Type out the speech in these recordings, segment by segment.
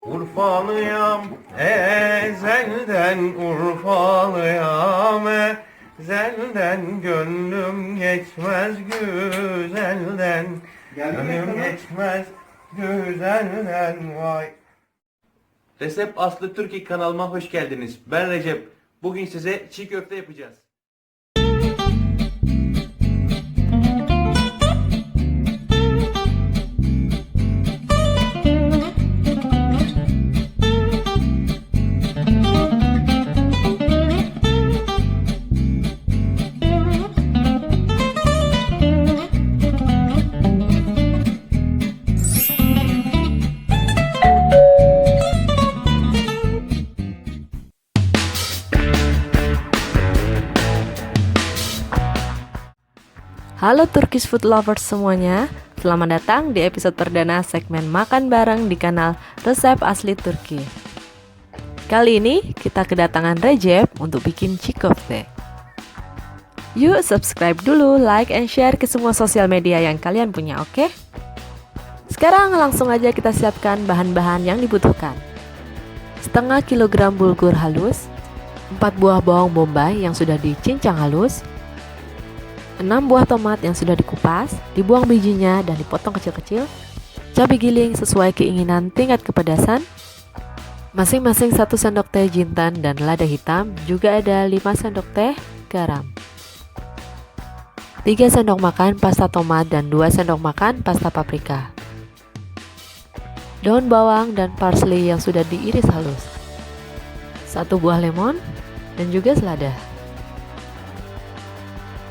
Urfalıyam ezelden Urfalıyam ezelden gönlüm geçmez güzelden gönlüm geçmez güzelden vay. Resep Aslı Türkiye kanalıma hoş geldiniz. Ben Recep. Bugün size çiğ köfte yapacağız. Halo Turkish food lovers semuanya, selamat datang di episode perdana segmen makan bareng di kanal Resep Asli Turki. Kali ini kita kedatangan Recep untuk bikin çiğ köfte. Yuk subscribe dulu, like and share ke semua sosial media yang kalian punya, oke? Sekarang langsung aja kita siapkan bahan-bahan yang dibutuhkan. Setengah kilogram bulgur halus, 4 buah bawang bombay yang sudah dicincang halus, 6 buah tomat yang sudah dikupas, dibuang bijinya dan dipotong kecil-kecil, cabai giling sesuai keinginan tingkat kepedasan, masing-masing 1 sendok teh jintan dan lada hitam, juga ada 5 sendok teh garam, 3 sendok makan pasta tomat dan 2 sendok makan pasta paprika, daun bawang dan parsley yang sudah diiris halus, 1 buah lemon, dan juga selada.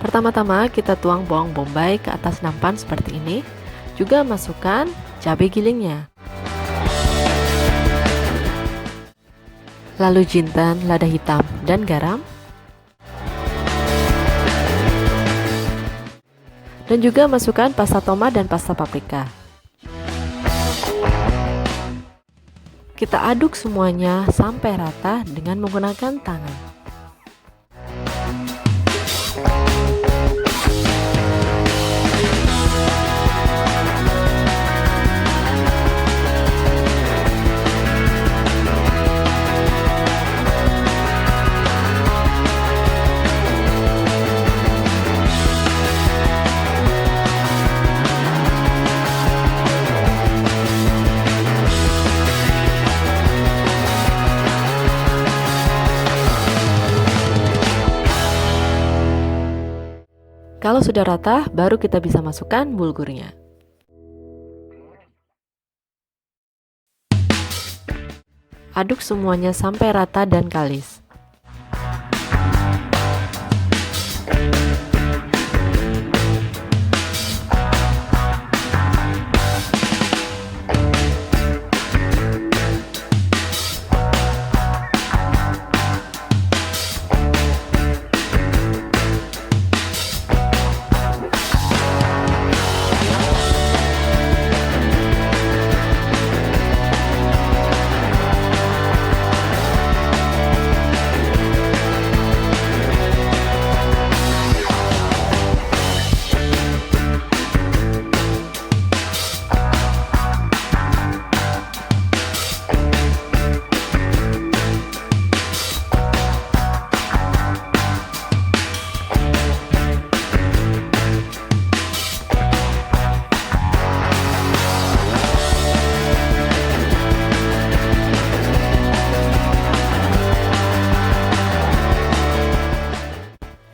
Pertama-tama kita tuang bawang bombay ke atas nampan seperti ini. Juga masukkan cabai gilingnya. Lalu jintan, lada hitam, dan garam. Dan juga masukkan pasta tomat dan pasta paprika. Kita aduk semuanya sampai rata dengan menggunakan tangan. Kalau sudah rata, baru kita bisa masukkan bulgurnya. Aduk semuanya sampai rata dan kalis.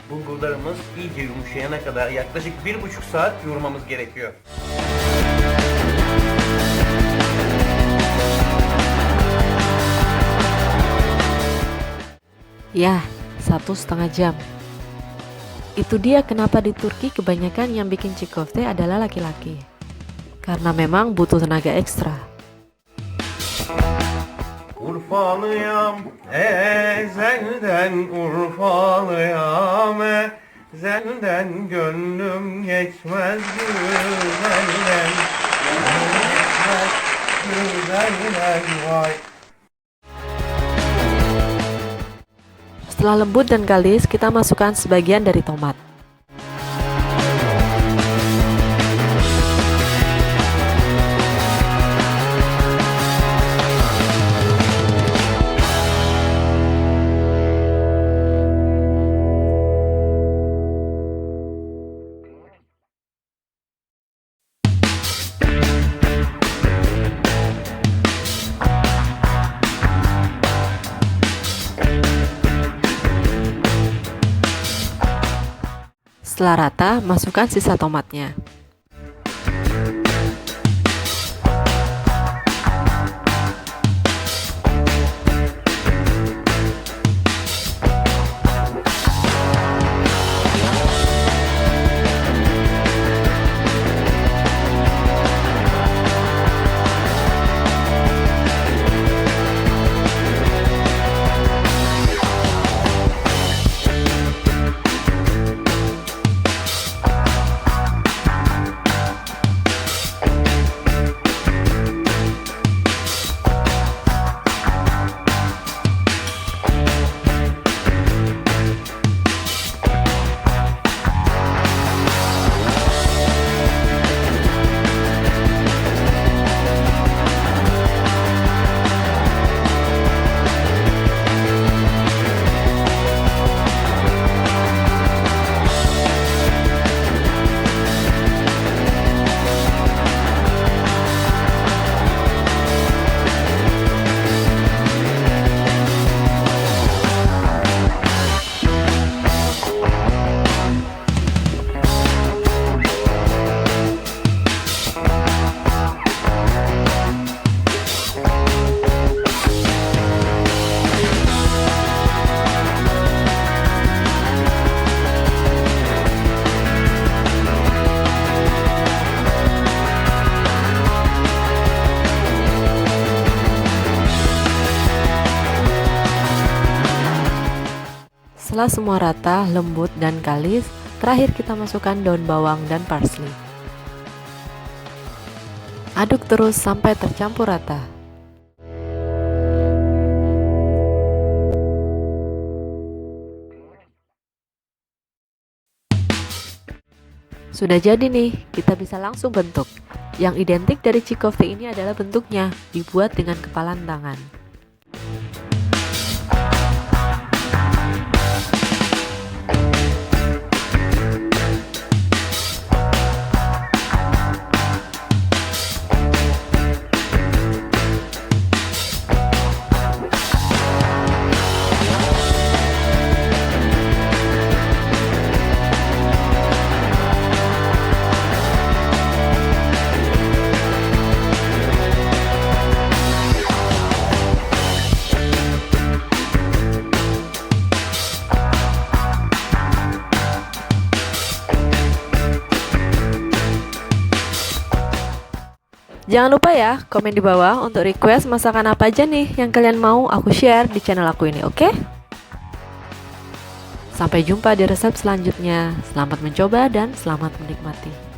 Bulgurlarımız iyice yumuşayana kadar yaklaşık 1,5 saat yoğurmamız gerekiyor. Ya, 1,5 jam. Itu dia kenapa di Turki kebanyakan yang bikin çiğ köfte adalah laki-laki. Karena memang butuh tenaga ekstra. Urfalıyam ezelden Urfalıyam ezelden gönlüm geçmez güzelden gönlüm geçmez güzelden vay. Setelah lembut dan kalis, kita masukkan sebagian dari tomat. Setelah rata, masukkan sisa tomatnya. Setelah semua rata, lembut, dan kalis, terakhir kita masukkan daun bawang dan parsley. Aduk terus sampai tercampur rata. Sudah jadi nih, kita bisa langsung bentuk. Yang identik dari chikofte ini adalah bentuknya, dibuat dengan kepalan tangan. Jangan lupa ya, komen di bawah untuk request masakan apa aja nih yang kalian mau aku share di channel aku ini, oke? Sampai jumpa di resep selanjutnya. Selamat mencoba dan selamat menikmati.